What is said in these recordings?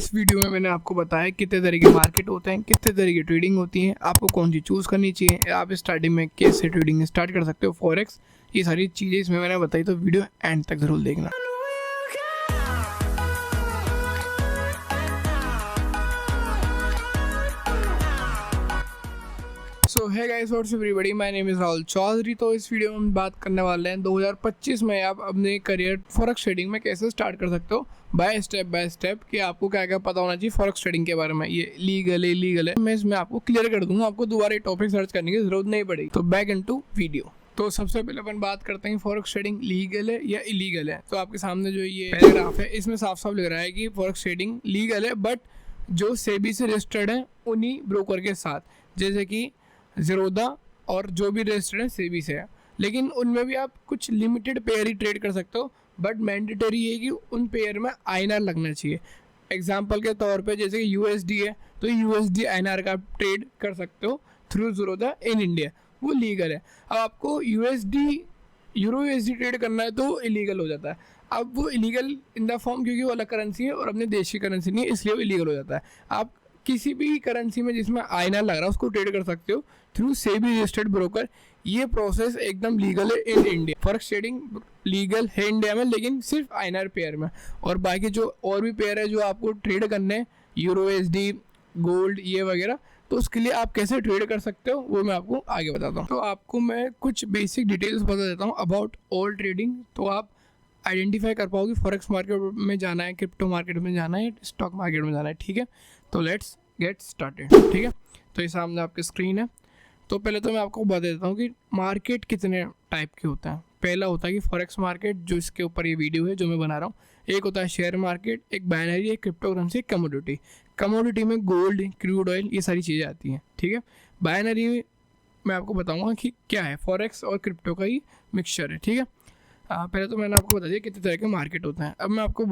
इस वीडियो में मैंने आपको बताया कितने तरह के मार्केट होते हैं, कितने तरह की ट्रेडिंग होती है, आपको कौन सी चूज़ करनी चाहिए, आप स्टार्टिंग में कैसे ट्रेडिंग स्टार्ट कर सकते हो फॉरेक्स, ये सारी चीज़ें इसमें मैंने बताई। तो वीडियो एंड तक ज़रूर देखना। सो है guys, what's up everybody, my name is Rahul Chaudhary. तो इस वीडियो में हम बात करने वाले हैं 2025 में आप अपने करियर फॉरेक्स ट्रेडिंग में कैसे स्टार्ट कर सकते हो बाय स्टेप कि आपको क्या क्या पता होना चाहिए फॉरेक्स ट्रेडिंग के बारे में। ये लीगल है इलीगल है, मैं इसमें आपको क्लियर कर दूंगा, आपको दोबारा ये टॉपिक सर्च करने की जरूरत नहीं पड़ेगी। तो बैक इनटू वीडियो। तो सबसे पहले अपन बात करते हैं फॉरेक्स ट्रेडिंग लीगल है या इलीगल है। तो आपके सामने जो ये पैराग्राफ है इसमें साफ साफ लिख रहा है कि फॉरेक्स ट्रेडिंग लीगल है, बट जो सेबी से रजिस्टर्ड है उन्हीं ब्रोकर के साथ, जैसे कि ज़ीरोधा और जो भी रजिस्टर्ड है सेबी से है। लेकिन उनमें भी आप कुछ लिमिटेड पेयर ही ट्रेड कर सकते हो, बट मैंडेटरी है कि उन पेयर में आईएनआर लगना चाहिए। एग्जांपल के तौर पे जैसे कि यूएसडी है, तो यूएसडी आईएनआर का आप ट्रेड कर सकते हो थ्रू ज़ीरोधा इन इंडिया, वो लीगल है। अब आपको यूएसडी यूरो यूएसडी ट्रेड करना है तो इलीगल हो जाता है। अब वो इलीगल इन द फॉर्म, क्योंकि वो अलग करेंसी है और अपने देश की करेंसी नहीं है, इसलिए वो इलीगल हो जाता है। आप किसी भी करेंसी में जिसमें आईएनआर लग रहा है उसको ट्रेड कर सकते हो थ्रू सेबी रजिस्टर्ड ब्रोकर। ये प्रोसेस एकदम लीगल है in India. Forex trading legal है इंडिया में, लेकिन सिर्फ आईएनआर पेयर में। और बाकी जो और भी पेयर है जो आपको ट्रेड करने हैं, यूरो एसडी, गोल्ड, ये वगैरह, तो उसके लिए आप कैसे ट्रेड कर सकते हो वो मैं आपको आगे बताता हूँ। तो आपको मैं कुछ बेसिक डिटेल्स बता देता हूँ अबाउट ऑल ट्रेडिंग, तो आप आइडेंटिफाई कर पाओगे फॉरेक्स मार्केट में जाना है, क्रिप्टो मार्केट में जाना है, स्टॉक मार्केट में जाना है। ठीक है, तो लेट्स गेट स्टार्टेड। ठीक है, तो ये सामने आपकी स्क्रीन है। तो पहले तो मैं आपको बता देता हूँ कि मार्केट कितने टाइप के होते हैं। पहला होता है कि फॉरेक्स मार्केट, जो इसके ऊपर ये वीडियो है जो मैं बना रहा हूँ। एक होता है शेयर मार्केट, एक बाइनरी, एक क्रिप्टो करेंसी, एक कमोडिटी। कमोडिटी में गोल्ड, क्रूड ऑयल, ये सारी चीज़ें आती हैं। ठीक है, बाइनरी मैं आपको बताऊँगा कि क्या है, फॉरेक्स और क्रिप्टो का ही मिक्सचर है। ठीक है, पहले तो मैंने आपको बता दिया कितने तरह के मार्केट होते हैं। अब मैं आपको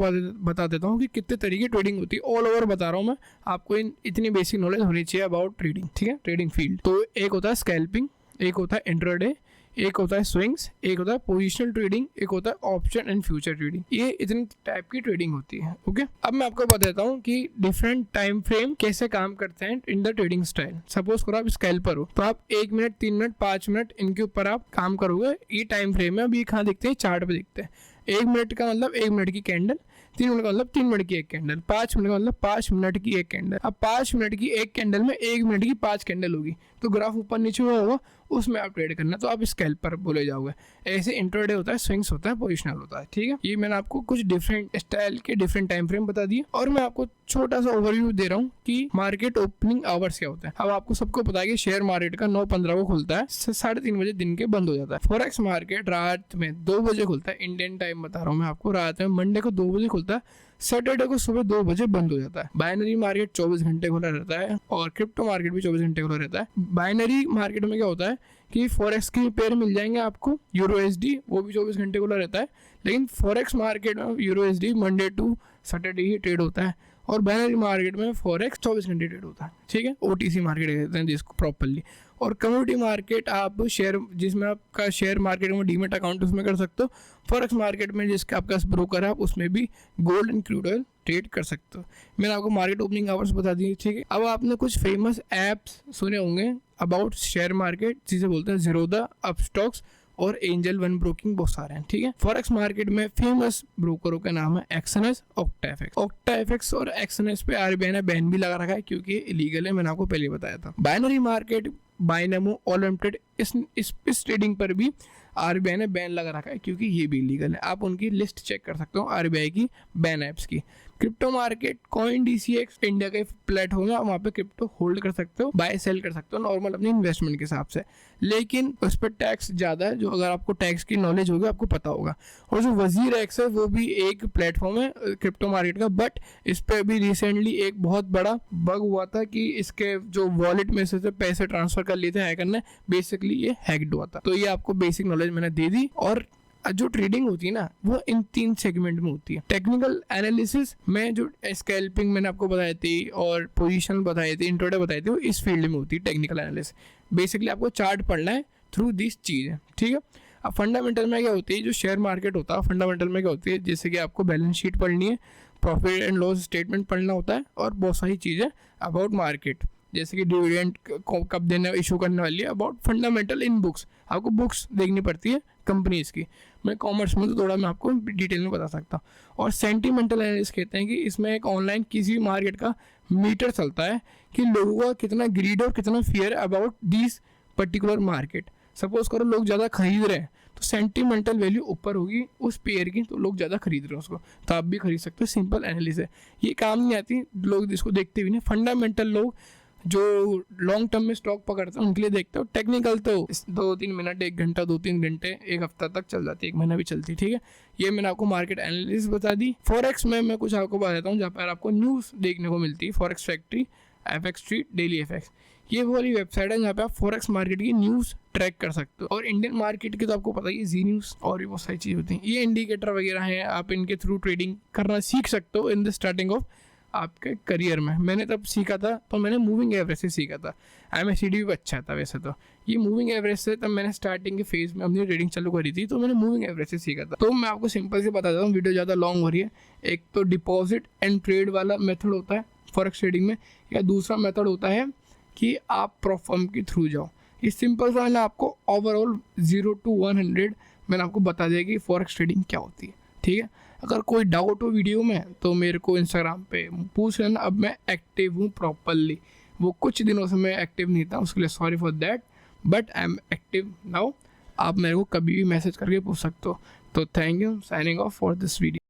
बता देता हूँ कि कितने तरह की ट्रेडिंग होती है। ऑल ओवर बता रहा हूँ मैं आपको, इतनी बेसिक नॉलेज होनी चाहिए अबाउट ट्रेडिंग। ठीक है, ट्रेडिंग फील्ड। तो एक होता है स्कैल्पिंग, एक होता है इंट्राडे, एक होता है स्विंग्स, एक होता है पोजिशनल ट्रेडिंग, एक होता है ऑप्शन एंड फ्यूचर ट्रेडिंग। ये इतनी टाइप की ट्रेडिंग होती है। ओके, अब मैं आपको बता देता हूँ कि डिफरेंट टाइम फ्रेम कैसे काम करते हैं in the trading style. Suppose करो आप स्कैल्पर हो, तो आप 1 मिनट, 3 मिनट, 5 मिनट इनके ऊपर आप काम करोगे। ये टाइम फ्रेम है। अभी कहाँ दिखते हैं, चार्ट पे दिखते हैं। 1 मिनट का मतलब 1 मिनट की कैंडल, 3 मिनट का मतलब 3 मिनट की एक कैंडल, 5 मिनट का मतलब 5 मिनट की एक कैंडल। अब 5 मिनट की एक कैंडल में 1 मिनट की 5 कैंडल होगी, तो ग्राफ ऊपर नीचे हुआ होगा, उसमें आप ट्रेड करना, तो आप स्कैल्पर बोले जाओगे। ऐसे इंट्राडे होता है, स्विंग्स होता है, पोजिशनल होता है। ठीक है, ये मैंने आपको कुछ डिफरेंट स्टाइल के डिफरेंट टाइम फ्रेम बता दिए, और मैं आपको छोटा सा ओवरव्यू दे रहा हूँ कि मार्केट ओपनिंग आवर्स क्या होता है। अब आपको सबको पता है कि शेयर मार्केट का 9:15 को खुलता है, 3:30 बजे दिन के बंद हो जाता है। फॉरेक्स मार्केट रात में 2 बजे खुलता है, इंडियन टाइम बता रहा हूँ मैं आपको। रात में मंडे को 2 बजे खुलता है, सैटरडे को सुबह 2 बजे बंद हो जाता है। बाइनरी मार्केट 24 घंटे खुला रहता है, और क्रिप्टो मार्केट भी 24 घंटे खुला रहता है। बाइनरी मार्केट में क्या होता है कि फॉरेक्स के पेयर मिल जाएंगे आपको, यूरो एसडी, वो भी 24 घंटे खुला रहता है। लेकिन फॉरेक्स मार्केट में euro SD Monday to Saturday ही ट्रेड होता है, और बाइनरी मार्केट में फॉरेक्स 24 घंटे ट्रेड होता है। ठीक है, ओटीसी मार्केट कहते हैं जिसको प्रॉपरली। और कमोडिटी मार्केट आप शेयर, जिसमें आपका शेयर मार्केट में डीमेट अकाउंट उसमें कर सकते हो। फॉरेक्स मार्केट में जिसका आपका ब्रोकर है, आप उसमें भी gold and crude oil trade कर सकते हो। मैंने आपको मार्केट ओपनिंग आवर्स बता दिए। ठीक है, अब आपने कुछ फेमस ऐप्स सुने होंगे अबाउट शेयर मार्केट, जिसे बोलते हैं ज़ीरोधा, अपस्टॉक्स और एंजल वन ब्रोकिंग, बहुत सारे हैं। ठीक है, फॉरेक्स मार्केट में फेमस ब्रोकरों का नाम है एक्सएनएस, ओक्टाएफएक्स। ओक्टाएफएक्स और एक्सएनएस पे आरबीआई ने बैन भी लगा रखा है, क्योंकि ये इलीगल है, मैंने आपको पहले बताया था। बाइनरी मार्केट, बाइनमो, ऑलम्प्टेड, इस ट्रेडिंग पर भी आरबीआई ने बैन लगा रखा है, क्योंकि ये भी इलीगल है। आप उनकी लिस्ट चेक कर सकते हो आरबीआई की बैन ऐप्स की। क्रिप्टो मार्केट, CoinDCX इंडिया का प्लेटफॉर्म है, वहाँ पे क्रिप्टो होल्ड कर सकते हो, बाय सेल कर सकते हो नॉर्मल अपने इन्वेस्टमेंट के हिसाब से। लेकिन उस पर टैक्स ज़्यादा है, जो अगर आपको टैक्स की नॉलेज होगी आपको पता होगा। और जो WazirX है, वो भी एक प्लेटफॉर्म है क्रिप्टो मार्केट का, बट इस पर भी रिसेंटली एक बहुत बड़ा बग हुआ था कि इसके जो वॉलेट में से पैसे ट्रांसफर कर लिए थे हैकर ने, बेसिकली ये हैक्ड हुआ था। तो ये आपको बेसिक नॉलेज मैंने दे दी। और जो ट्रेडिंग होती है ना, वो इन 3 सेगमेंट में होती है। टेक्निकल एनालिसिस में जो स्कैल्पिंग मैंने आपको बताई थी, और पोजीशन बताई थी, इंट्राडे बताई थी, वो इस फील्ड में होती है टेक्निकल एनालिसिस। बेसिकली आपको चार्ट पढ़ना है थ्रू दिस चीज़ है। ठीक है, अब फंडामेंटल में क्या होती है, जो शेयर मार्केट होता है फंडामेंटल में क्या होती है, जैसे कि आपको बैलेंस शीट पढ़नी है, प्रॉफिट एंड लॉस स्टेटमेंट पढ़ना होता है और बहुत सारी चीज़ें अबाउट मार्केट, जैसे कि डिविडेंड कब देने इशू करने वाली है, अबाउट फंडामेंटल इन बुक्स। आपको बुक्स देखनी पड़ती है कंपनीज की। मैं कॉमर्स में तो थोड़ा मैं आपको डिटेल में बता सकता हूँ। और सेंटिमेंटल एनालिसिस कहते हैं कि इसमें एक ऑनलाइन किसी भी मार्केट का मीटर चलता है कि लोगों का कितना ग्रीड और कितना fear about this particular market. Suppose करो लोग ज़्यादा खरीद रहे हैं तो सेंटिमेंटल वैल्यू ऊपर होगी उस पेयर की, तो लोग ज़्यादा खरीद रहे हैं उसको, तो आप भी खरीद सकते हो। सिंपल एनालिसिस है, ये काम नहीं आती, लोग इसको देखते भी नहीं। फंडामेंटल लोग जो लॉन्ग टर्म में स्टॉक पकड़ते हैं उनके लिए देखते हो। टेक्निकल तो 2-3 मिनट, 1 घंटा, 2-3 घंटे, 1 हफ्ता तक चल जाती है, 1 महीना भी चलती है। ठीक है, ये मैंने आपको मार्केट एनालिसिस बता दी। फॉरेक्स में मैं कुछ आपको बता देता हूँ जहाँ पर आपको न्यूज़ देखने को मिलती है। Forex factory, FX street, daily FX, ये वो वाली वेबसाइट है जहाँ पे आप फॉरेक्स मार्केट की न्यूज़ ट्रैक कर सकते हो। और इंडियन मार्केट की तो आपको पता ही है, जी न्यूज़ और भी बहुत सारी चीज़ होती हैं। ये इंडिकेटर वगैरह हैं, आप इनके थ्रू ट्रेडिंग करना सीख सकते हो इन द स्टार्टिंग ऑफ आपके करियर में। मैंने तब सीखा था तो मैंने मूविंग एवरेज से सीखा था। MACD भी अच्छा था वैसे तो। ये मूविंग एवरेज से तब मैंने स्टार्टिंग के फेज़ में अपनी ट्रेडिंग चालू करी थी, तो मैंने मूविंग एवरेज से सीखा था। तो मैं आपको सिंपल से बता देता हूँ, वीडियो ज़्यादा लॉन्ग हो रही है। एक तो डिपॉजिट एंड ट्रेड वाला मेथड होता है फॉरेक्स ट्रेडिंग में, या दूसरा मेथड होता है कि आप प्रो फर्म के थ्रू जाओ। ये सिंपल सा मैंने आपको ओवरऑल 0 to 100 मैंने आपको बता दिया कि फॉरेक्स ट्रेडिंग क्या होती है। ठीक है, अगर कोई डाउट हो वीडियो में तो मेरे को इंस्टाग्राम पे पूछ लेना। अब मैं एक्टिव हूँ प्रॉपरली, वो कुछ दिनों से मैं एक्टिव नहीं था, उसके लिए sorry for that, but I am active now. आप मेरे को कभी भी मैसेज करके पूछ सकते हो। तो thank you, signing off for this video.